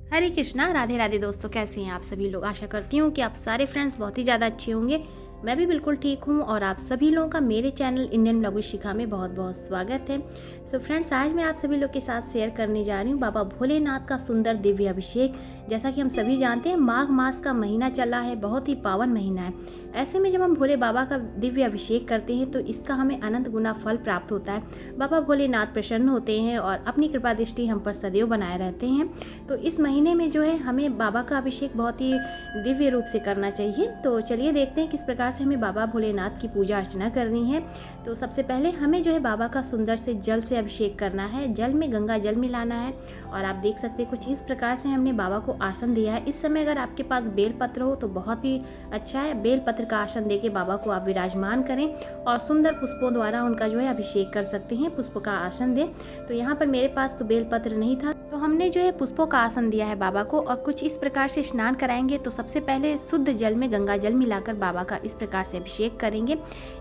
हरे कृष्णा, राधे राधे दोस्तों। कैसे हैं आप सभी लोग? आशा करती हूँ कि आप सारे फ्रेंड्स बहुत ही ज़्यादा अच्छे होंगे। मैं भी बिल्कुल ठीक हूँ और आप सभी लोगों का मेरे चैनल इंडियन ब्लॉग विद शिखा में बहुत बहुत स्वागत है। सो फ्रेंड्स, आज मैं आप सभी लोग के साथ शेयर करने जा रही हूँ बाबा भोलेनाथ का सुंदर दिव्य अभिषेक। जैसा कि हम सभी जानते हैं, माघ मास का महीना चला है, बहुत ही पावन महीना है। ऐसे में जब हम भोले बाबा का दिव्य अभिषेक करते हैं तो इसका हमें अनंत गुना फल प्राप्त होता है। बाबा भोलेनाथ प्रसन्न होते हैं और अपनी कृपा दृष्टि हम पर सदैव बनाए रहते हैं। तो इस महीने में जो है हमें बाबा का अभिषेक बहुत ही दिव्य रूप से करना चाहिए। तो चलिए देखते हैं किस प्रकार से हमें बाबा भोलेनाथ की पूजा अर्चना करनी है। तो सबसे पहले हमें जो है बाबा का सुंदर से जल से अभिषेक करना है। जल में गंगा जल मिलाना है और आप देख सकते हैं कुछ इस प्रकार से हमने बाबा को आसन दिया है। इस समय अगर आपके पास बेलपत्र हो तो बहुत ही अच्छा है। बेलपत्र का आसन देके बाबा को आप विराजमान करें और सुंदर पुष्पों द्वारा उनका जो है अभिषेक कर सकते हैं। पुष्प का आसन दें। तो यहाँ पर मेरे पास तो बेलपत्र नहीं था, तो हमने जो है पुष्पों का आसन दिया है बाबा को और कुछ इस प्रकार से स्नान कराएंगे। तो सबसे पहले शुद्ध जल में गंगा जल मिलाकर बाबा का इस प्रकार से अभिषेक करेंगे।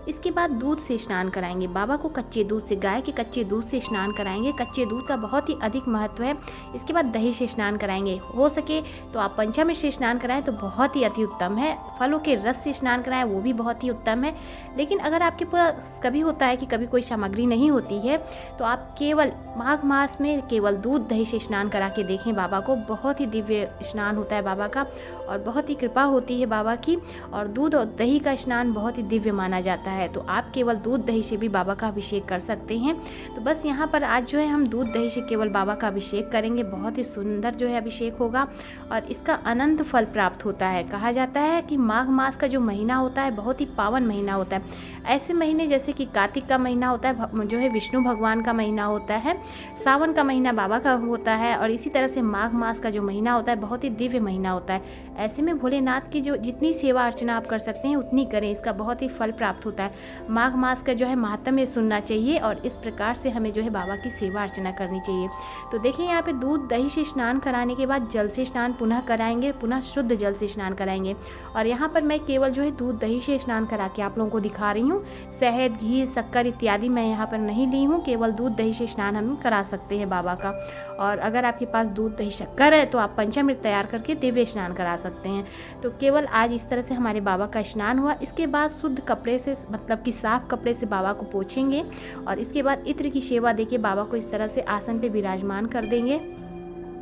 इसके बाद दूध से स्नान कराएंगे बाबा को। कच्चे दूध से, गाय के कच्चे दूध से स्नान कराएंगे। कच्चे दूध का बहुत ही अधिक महत्व है। इसके बाद दही से स्नान कराएंगे। हो सके तो आप पंचामृत से स्नान कराएं तो बहुत ही अति उत्तम है। फलों के रस से स्नान कराएं, वो भी बहुत ही उत्तम है। लेकिन अगर आपके पास कभी होता है कि कभी कोई सामग्री नहीं होती है तो आप केवल माघ मास में केवल दूध दही से स्नान करा के देखें बाबा को। बहुत ही दिव्य स्नान होता है बाबा का और बहुत ही कृपा होती है बाबा की। और दूध और दही का स्नान बहुत ही दिव्य माना जाता है। तो आप केवल दूध दही से भी बाबा का अभिषेक कर सकते हैं। तो बस यहाँ पर आज जो है हम दूध दही से केवल बाबा का अभिषेक करेंगे। बहुत ही सुंदर जो है अभिषेक होगा और इसका अनंत फल प्राप्त होता है। कहा जाता है कि माघ मास का जो महीना होता है बहुत ही पावन महीना होता है। ऐसे महीने जैसे कि कार्तिक का महीना होता है, जो है विष्णु भगवान का महीना होता है, सावन का महीना बाबा का होता है और इसी तरह से माघ मास का जो महीना होता है बहुत ही दिव्य महीना होता है। ऐसे में भोलेनाथ की जो जितनी सेवा अर्चना आप कर सकते हैं उतनी करें, इसका बहुत ही फल प्राप्त होता है। माघ मास का जो है महात्म्य सुनना चाहिए और इस प्रकार से हमें जो है बाबा की सेवा अर्चना करनी चाहिए। तो देखिए यहाँ पे दूध दही से स्नान कराने के बाद जल से स्नान पुनः कराएंगे, पुनः शुद्ध जल से स्नान कराएंगे। और यहाँ पर मैं केवल जो है दूध दही से स्नान करा के आप लोगों को दिखा रही हूँ। शहद, घी, शक्कर इत्यादि मैं यहाँ पर नहीं ली हूँ। केवल दूध दही से स्नान हम करा सकते हैं बाबा का। और अगर आपके पास दूध दही शक्कर है तो आप पंचामृत तैयार करके दिव्य स्नान करा सकते हैं। तो केवल आज इस तरह से हमारे बाबा का स्नान हुआ। इसके बाद शुद्ध कपड़े से, मतलब कि साफ कपड़े से बाबा को पोंछेंगे और इसके बाद इत्र की सेवा देके बाबा को इस तरह से आसन पे विराजमान कर देंगे।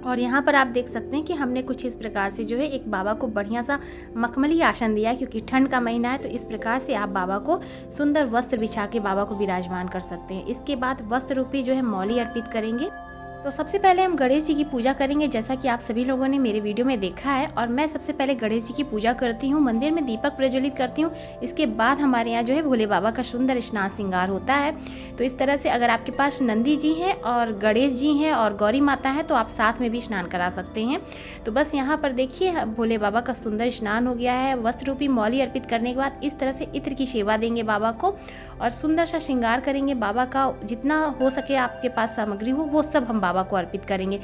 और यहाँ पर आप देख सकते हैं कि हमने कुछ इस प्रकार से जो है एक बाबा को बढ़िया सा मखमली आसन दिया है, क्योंकि ठंड का महीना है। तो इस प्रकार से आप बाबा को सुंदर वस्त्र बिछा के बाबा को विराजमान कर सकते हैं। इसके बाद वस्त्र रूपी जो है मौली अर्पित करेंगे। तो सबसे पहले हम गणेश जी की पूजा करेंगे, जैसा कि आप सभी लोगों ने मेरे वीडियो में देखा है। और मैं सबसे पहले गणेश जी की पूजा करती हूँ, मंदिर में दीपक प्रज्वलित करती हूँ। इसके बाद हमारे यहाँ जो है भोले बाबा का सुंदर स्नान श्रृंगार होता है। तो इस तरह से अगर आपके पास नंदी जी हैं और गणेश जी हैं और गौरी माता है तो आप साथ में भी स्नान करा सकते हैं। तो बस यहाँ पर देखिए भोले बाबा का सुंदर स्नान हो गया है। वस्त्र रूपी मौली अर्पित करने के बाद इस तरह से इत्र की सेवा देंगे बाबा को और सुंदर सा श्रृंगार करेंगे बाबा का। जितना हो सके आपके पास सामग्री हो वो सब हम बाबा को अर्पित करेंगे।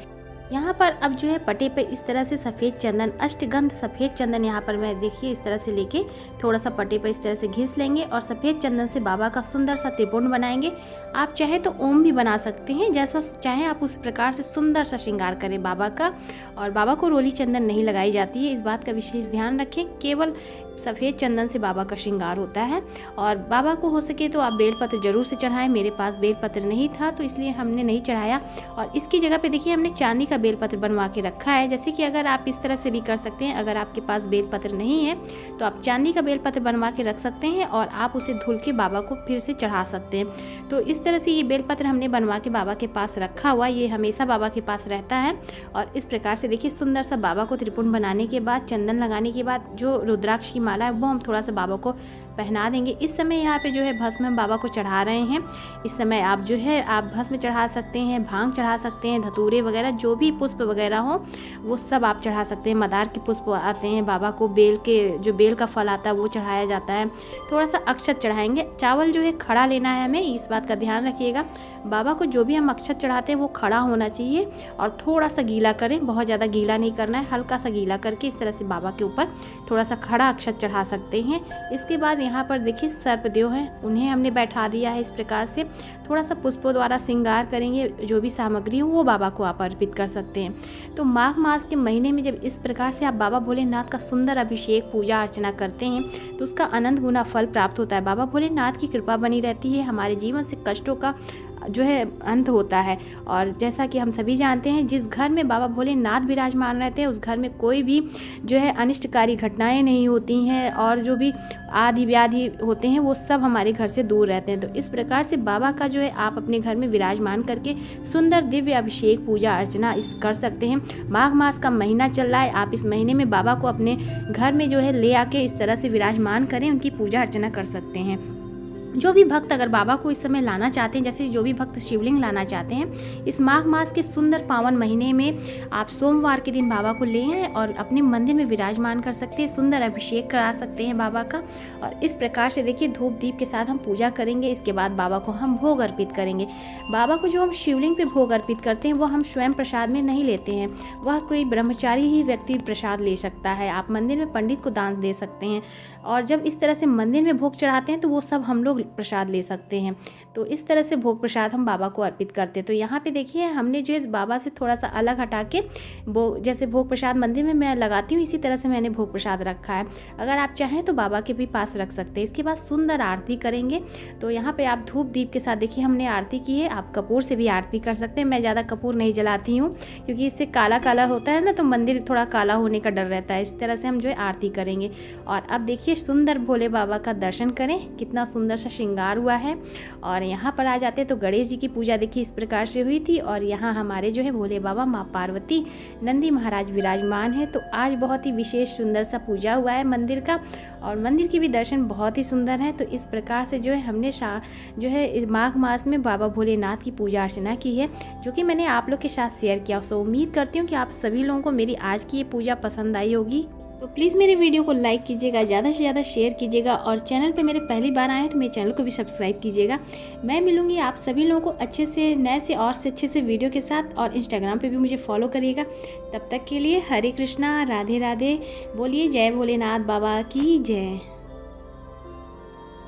यहाँ पर अब जो है पटे पे इस तरह से सफ़ेद चंदन, अष्टगंध सफ़ेद चंदन यहाँ पर मैं देखिए इस तरह से लेके थोड़ा सा पटे पे इस तरह से घिस लेंगे और सफ़ेद चंदन से बाबा का सुंदर सा त्रिपुंड बनाएंगे। आप चाहे तो ओम भी बना सकते हैं, जैसा चाहे आप उस प्रकार से सुंदर सा श्रृंगार करें बाबा का। और बाबा को रोली चंदन नहीं लगाई जाती है, इस बात का विशेष ध्यान रखें। केवल सफ़ेद चंदन से बाबा का श्रृंगार होता है। और बाबा को हो सके तो आप बेलपत्र जरूर से चढ़ाएं। मेरे पास बेलपत्र नहीं था तो इसलिए हमने नहीं चढ़ाया। और इसकी जगह पे देखिए हमने चांदी का बेलपत्र बनवा के रखा है। जैसे कि अगर आप इस तरह से भी कर सकते हैं, अगर आपके पास बेलपत्र नहीं है तो आप चांदी का बेलपत्र बनवा के रख सकते हैं और आप उसे धुल के बाबा को फिर से चढ़ा सकते हैं। तो इस तरह से ये बेलपत्र हमने बनवा के बाबा के पास रखा हुआ, ये हमेशा बाबा के पास रहता है। और इस प्रकार से देखिए सुंदर सा बाबा को त्रिपुंड बनाने के बाद, चंदन लगाने के बाद जो रुद्राक्ष की माला है वो हम थोड़ा सा बाबा को पहना देंगे। इस समय यहाँ पे जो है भस्म हम बाबा को चढ़ा रहे हैं। इस समय आप जो है आप भस्म चढ़ा सकते हैं, भांग चढ़ा सकते हैं, धतूरे वगैरह जो भी पुष्प वगैरह हो वो सब आप चढ़ा सकते हैं। मदार के पुष्प आते हैं बाबा को, बेल के जो बेल का फल आता है वो चढ़ाया जाता है। थोड़ा सा अक्षत चढ़ाएंगे। चावल जो है खड़ा लेना है हमें, इस बात का ध्यान रखिएगा। बाबा को जो भी हम अक्षत चढ़ाते हैं वो खड़ा होना चाहिए और थोड़ा सा गीला करें, बहुत ज़्यादा गीला नहीं करना है, हल्का सा गीला करके इस तरह से बाबा के ऊपर थोड़ा सा खड़ा अक्षत चढ़ा सकते हैं। इसके बाद यहाँ पर देखिए सर्पदेव हैं, उन्हें हमने बैठा दिया है। इस प्रकार से थोड़ा सा पुष्पों द्वारा श्रृंगार करेंगे, जो भी सामग्री हो वो बाबा को आप अर्पित कर सकते हैं। तो माघ मास के महीने में जब इस प्रकार से आप बाबा भोलेनाथ का सुंदर अभिषेक पूजा अर्चना करते हैं तो उसका अनंत गुना फल प्राप्त होता है। बाबा भोलेनाथ की कृपा बनी रहती है, हमारे जीवन से कष्टों का जो है अंत होता है। और जैसा कि हम सभी जानते हैं, जिस घर में बाबा भोलेनाथ विराजमान रहते हैं उस घर में कोई भी जो है अनिष्टकारी घटनाएं नहीं होती हैं, और जो भी आदि व्याधि होते हैं वो सब हमारे घर से दूर रहते हैं। तो इस प्रकार से बाबा का जो है आप अपने घर में विराजमान करके सुंदर दिव्य अभिषेक पूजा अर्चना कर सकते हैं। माघ मास का महीना चल रहा है, आप इस महीने में बाबा को अपने घर में जो है ले आके इस तरह से विराजमान करें, उनकी पूजा अर्चना कर सकते हैं। जो भी भक्त अगर बाबा को इस समय लाना चाहते हैं, जैसे जो भी भक्त शिवलिंग लाना चाहते हैं, इस माघ मास के सुंदर पावन महीने में आप सोमवार के दिन बाबा को ले आएँ और अपने मंदिर में विराजमान कर सकते हैं, सुंदर अभिषेक करा सकते हैं बाबा का। और इस प्रकार से देखिए धूप दीप के साथ हम पूजा करेंगे। इसके बाद बाबा को हम भोग अर्पित करेंगे। बाबा को जो हम शिवलिंग पे भोग अर्पित करते हैं वो हम स्वयं प्रसाद में नहीं लेते हैं, वह कोई ब्रह्मचारी ही व्यक्ति प्रसाद ले सकता है। आप मंदिर में पंडित को दान दे सकते हैं, और जब इस तरह से मंदिर में भोग चढ़ाते हैं तो वो सब हम लोग प्रसाद ले सकते हैं। तो इस तरह से भोग प्रसाद हम बाबा को अर्पित करते हैं। तो यहाँ पे देखिए हमने जो बाबा से थोड़ा सा अलग हटा के जैसे भोग प्रसाद मंदिर में मैं लगाती हूँ, इसी तरह से मैंने भोग प्रसाद रखा है। अगर आप चाहें तो बाबा के भी पास रख सकते हैं। इसके बाद सुंदर आरती करेंगे। तो यहाँ पे आप धूप दीप के साथ देखिए हमने आरती की है। आप कपूर से भी आरती कर सकते हैं। मैं ज़्यादा कपूर नहीं जलाती हूँ क्योंकि इससे काला काला होता है ना, तो मंदिर थोड़ा काला होने का डर रहता है। इस तरह से हम जो है आरती करेंगे। और अब देखिए सुंदर भोले बाबा का दर्शन करें, कितना सुंदर सा श्रृंगार हुआ है। और यहाँ पर आ जाते हैं तो गणेश जी की पूजा देखिए इस प्रकार से हुई थी। और यहाँ हमारे जो है भोले बाबा, माँ पार्वती, नंदी महाराज विराजमान है। तो आज बहुत ही विशेष सुंदर सा पूजा हुआ है मंदिर का, और मंदिर की भी दर्शन बहुत ही सुंदर है। तो इस प्रकार से जो है हमने जो है माघ मास में बाबा भोलेनाथ की पूजा अर्चना की है, जो कि मैंने आप लोग के साथ शेयर किया। सो उम्मीद करती हूँ कि आप सभी लोगों को मेरी आज की ये पूजा पसंद आई होगी। तो प्लीज़ मेरे वीडियो को लाइक कीजिएगा, ज़्यादा से ज़्यादा शेयर कीजिएगा, और चैनल पे मेरे पहली बार आए हैं तो मेरे चैनल को भी सब्सक्राइब कीजिएगा। मैं मिलूंगी आप सभी लोगों को अच्छे से नए से और से अच्छे से वीडियो के साथ, और इंस्टाग्राम पे भी मुझे फॉलो करिएगा। तब तक के लिए हरे कृष्णा, राधे राधे। बोलिए जय भोलेनाथ बाबा की जय।